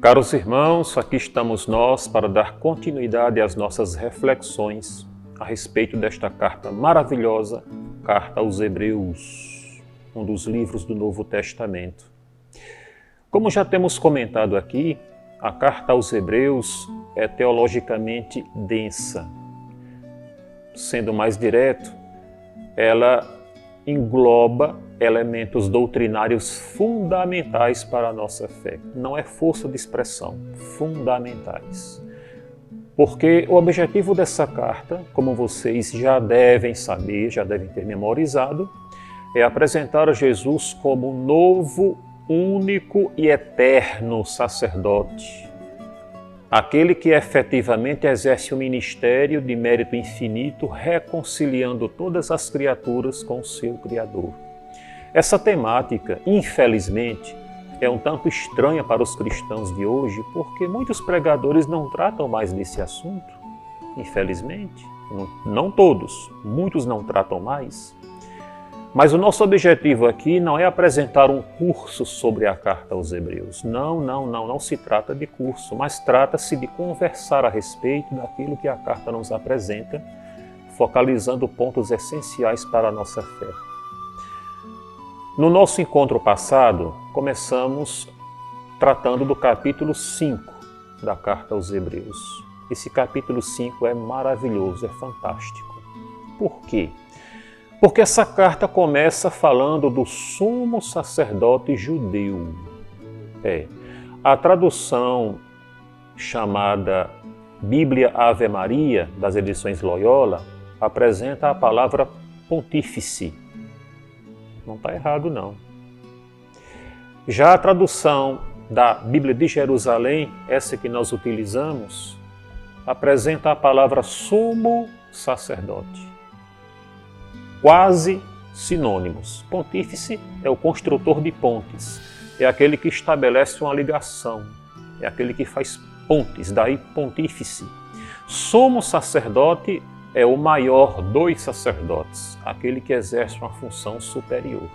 Caros irmãos, aqui estamos nós para dar continuidade às nossas reflexões a respeito desta carta maravilhosa, Carta aos Hebreus, um dos livros do Novo Testamento. Como já temos comentado aqui, a Carta aos Hebreus é teologicamente densa. Sendo mais direto, ela engloba elementos doutrinários fundamentais para a nossa fé. Não é força de expressão, fundamentais. Porque o objetivo dessa carta, como vocês já devem saber, já devem ter memorizado, é apresentar a Jesus como novo, único e eterno sacerdote. Aquele que efetivamente exerce o ministério de mérito infinito, reconciliando todas as criaturas com o seu Criador. Essa temática, infelizmente, é um tanto estranha para os cristãos de hoje, porque muitos pregadores não tratam mais desse assunto, infelizmente. Não todos, muitos não tratam mais. Mas o nosso objetivo aqui não é apresentar um curso sobre a Carta aos Hebreus. Não se trata de curso, mas trata-se de conversar a respeito daquilo que a carta nos apresenta, focalizando pontos essenciais para a nossa fé. No nosso encontro passado, começamos tratando do capítulo 5 da Carta aos Hebreus. Esse capítulo 5 é maravilhoso, é fantástico. Por quê? Porque essa carta começa falando do sumo sacerdote judeu. A tradução chamada Bíblia Ave Maria, das edições Loyola, apresenta a palavra pontífice. Não está errado, não. Já a tradução da Bíblia de Jerusalém, essa que nós utilizamos, apresenta a palavra sumo sacerdote. Quase sinônimos. Pontífice é o construtor de pontes, é aquele que estabelece uma ligação, é aquele que faz pontes, daí pontífice. Sumo sacerdote é o maior dos sacerdotes, aquele que exerce uma função superior.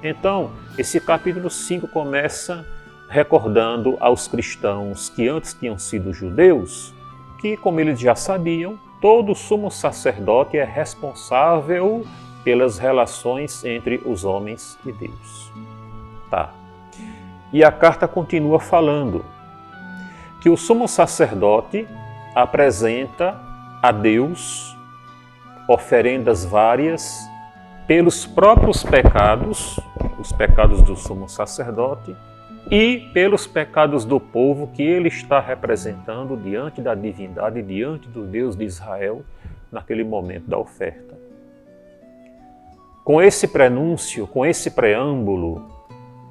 Então, esse capítulo 5 começa recordando aos cristãos que antes tinham sido judeus, que, como eles já sabiam, todo sumo sacerdote é responsável pelas relações entre os homens e Deus. E a carta continua falando que o sumo sacerdote apresenta a Deus oferendas várias pelos próprios pecados, os pecados do sumo sacerdote, e pelos pecados do povo que ele está representando diante da divindade, diante do Deus de Israel, naquele momento da oferta. Com esse prenúncio, com esse preâmbulo,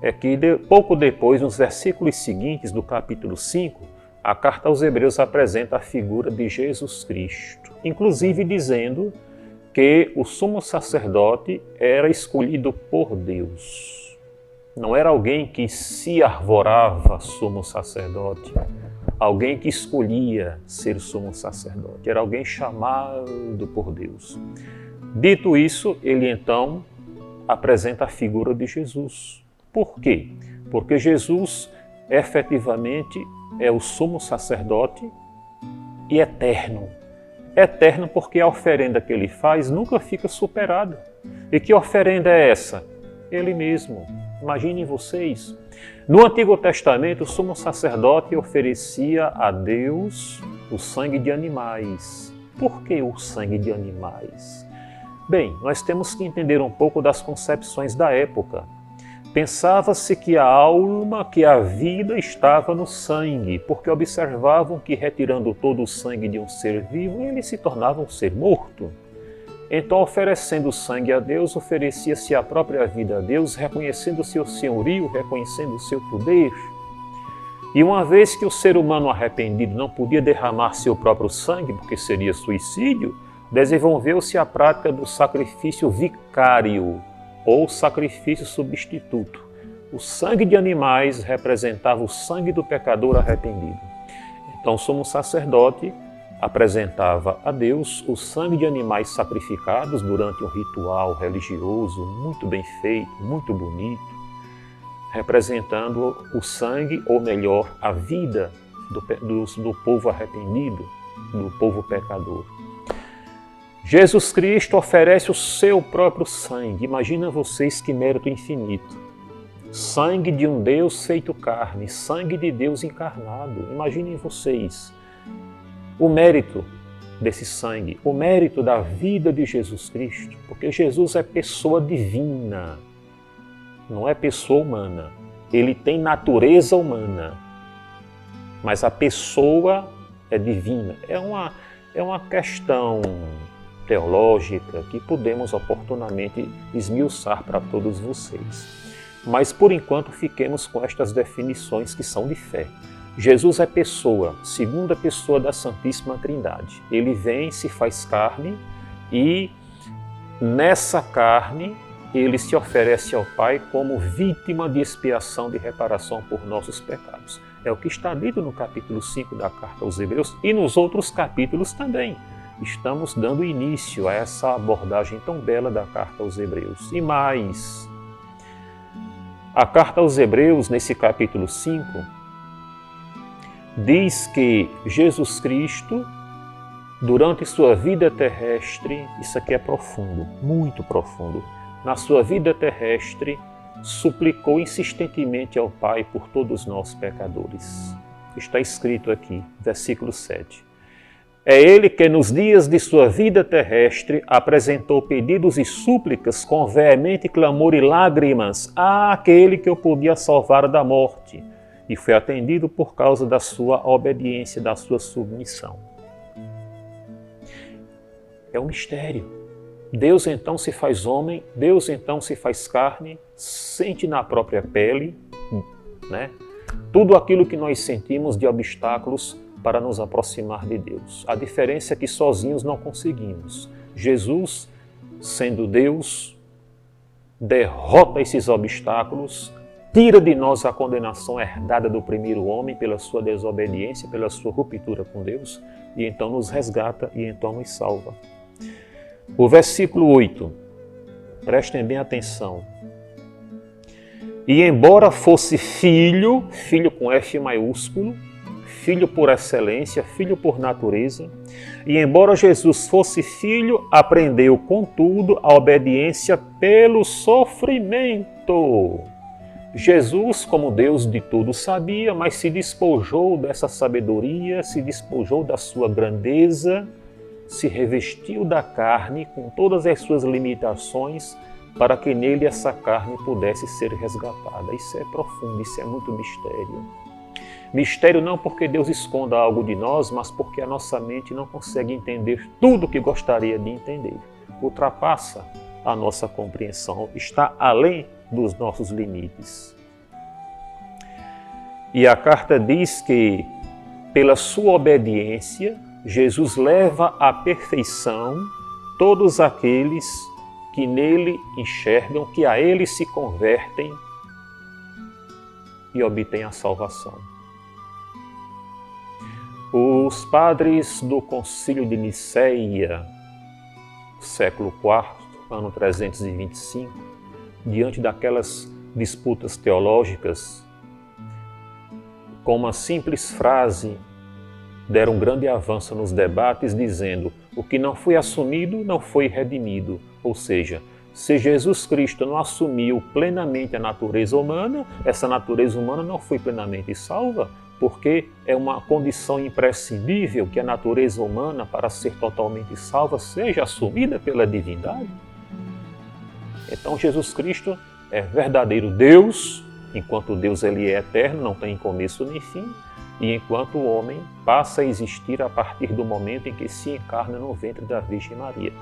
é que pouco depois, nos versículos seguintes do capítulo 5, a carta aos Hebreus apresenta a figura de Jesus Cristo, inclusive dizendo que o sumo sacerdote era escolhido por Deus. Não era alguém que se arvorava sumo sacerdote, alguém que escolhia ser sumo sacerdote, era alguém chamado por Deus. Dito isso, ele então apresenta a figura de Jesus. Por quê? Porque Jesus efetivamente é o sumo sacerdote e eterno. Eterno porque a oferenda que ele faz nunca fica superada. E que oferenda é essa? Ele mesmo. Imaginem vocês, no Antigo Testamento, o sumo sacerdote oferecia a Deus o sangue de animais. Por que o sangue de animais? Bem, nós temos que entender um pouco das concepções da época. Pensava-se que a alma, que a vida estava no sangue, porque observavam que retirando todo o sangue de um ser vivo, ele se tornava um ser morto. Então, oferecendo sangue a Deus, oferecia-se a própria vida a Deus, reconhecendo o seu senhorio, reconhecendo o seu poder. E uma vez que o ser humano arrependido não podia derramar seu próprio sangue, porque seria suicídio, desenvolveu-se a prática do sacrifício vicário, ou sacrifício substituto. O sangue de animais representava o sangue do pecador arrependido. Então, o sumo sacerdote apresentava a Deus o sangue de animais sacrificados durante um ritual religioso muito bem feito, muito bonito. representando o sangue, ou melhor, a vida do povo arrependido, do povo pecador. Jesus Cristo oferece o seu próprio sangue. Imagina vocês que mérito infinito. Sangue de um Deus feito carne, sangue de Deus encarnado. Imaginem vocês o mérito desse sangue, o mérito da vida de Jesus Cristo, porque Jesus é pessoa divina, não é pessoa humana. Ele tem natureza humana, mas a pessoa é divina. É uma questão teológica que podemos oportunamente esmiuçar para todos vocês. Mas, por enquanto, fiquemos com estas definições que são de fé. Jesus é pessoa, segunda pessoa da Santíssima Trindade. Ele vem, se faz carne e, nessa carne, ele se oferece ao Pai como vítima de expiação, de reparação por nossos pecados. É o que está dito no capítulo 5 da Carta aos Hebreus e nos outros capítulos também. Estamos dando início a essa abordagem tão bela da Carta aos Hebreus. E mais, a Carta aos Hebreus, nesse capítulo 5, diz que Jesus Cristo, durante sua vida terrestre, isso aqui é profundo, muito profundo, na sua vida terrestre, suplicou insistentemente ao Pai por todos nós pecadores. Está escrito aqui, versículo 7. É Ele que nos dias de sua vida terrestre apresentou pedidos e súplicas com veemente clamor e lágrimas àquele que o podia salvar da morte, e foi atendido por causa da sua obediência, da sua submissão. É um mistério. Deus então se faz homem, Deus então se faz carne, sente na própria pele, né, tudo aquilo que nós sentimos de obstáculos para nos aproximar de Deus. A diferença é que sozinhos não conseguimos. Jesus, sendo Deus, derrota esses obstáculos, tira de nós a condenação herdada do primeiro homem pela sua desobediência, pela sua ruptura com Deus, e então nos resgata e então nos salva. O versículo 8, prestem bem atenção. E embora fosse filho, filho com F maiúsculo, filho por excelência, filho por natureza, e embora Jesus fosse filho, aprendeu, contudo, a obediência pelo sofrimento. Jesus, como Deus de tudo sabia, mas se despojou dessa sabedoria, se despojou da sua grandeza, se revestiu da carne com todas as suas limitações para que nele essa carne pudesse ser resgatada. Isso é profundo, isso é muito mistério. Mistério não porque Deus esconda algo de nós, mas porque a nossa mente não consegue entender tudo o que gostaria de entender. Ultrapassa a nossa compreensão, está além dos nossos limites. E a carta diz que, pela sua obediência, Jesus leva à perfeição todos aqueles que nele enxergam, que a ele se convertem e obtêm a salvação. Os padres do Concílio de Niceia, século IV, ano 325, diante daquelas disputas teológicas, com uma simples frase, deram um grande avanço nos debates, dizendo: o que não foi assumido não foi redimido. Ou seja, se Jesus Cristo não assumiu plenamente a natureza humana, essa natureza humana não foi plenamente salva, porque é uma condição imprescindível que a natureza humana, para ser totalmente salva, seja assumida pela divindade. Então Jesus Cristo é verdadeiro Deus, enquanto Deus ele é eterno, não tem começo nem fim, e enquanto o homem passa a existir a partir do momento em que se encarna no ventre da Virgem Maria.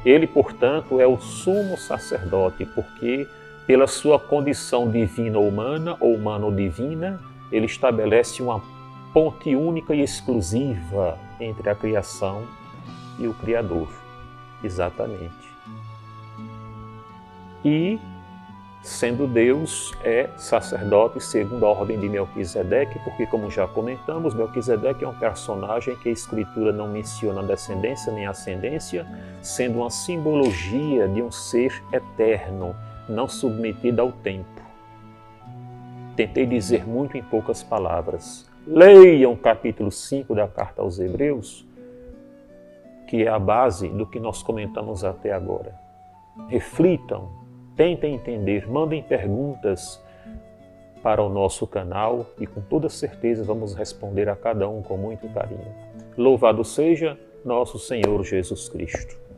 Ele, portanto, é o sumo sacerdote, porque pela sua condição divina ou humana ou divina, ele estabelece uma ponte única e exclusiva entre a criação e o Criador. Exatamente. E, sendo Deus, é sacerdote segundo a ordem de Melquisedeque, porque, como já comentamos, Melquisedeque é um personagem que a Escritura não menciona descendência nem ascendência, sendo uma simbologia de um ser eterno, não submetido ao tempo. tentei dizer muito em poucas palavras. Leiam o capítulo 5 da Carta aos Hebreus, que é a base do que nós comentamos até agora. Reflitam, tentem entender, mandem perguntas para o nosso canal e com toda certeza vamos responder a cada um com muito carinho. Louvado seja nosso Senhor Jesus Cristo.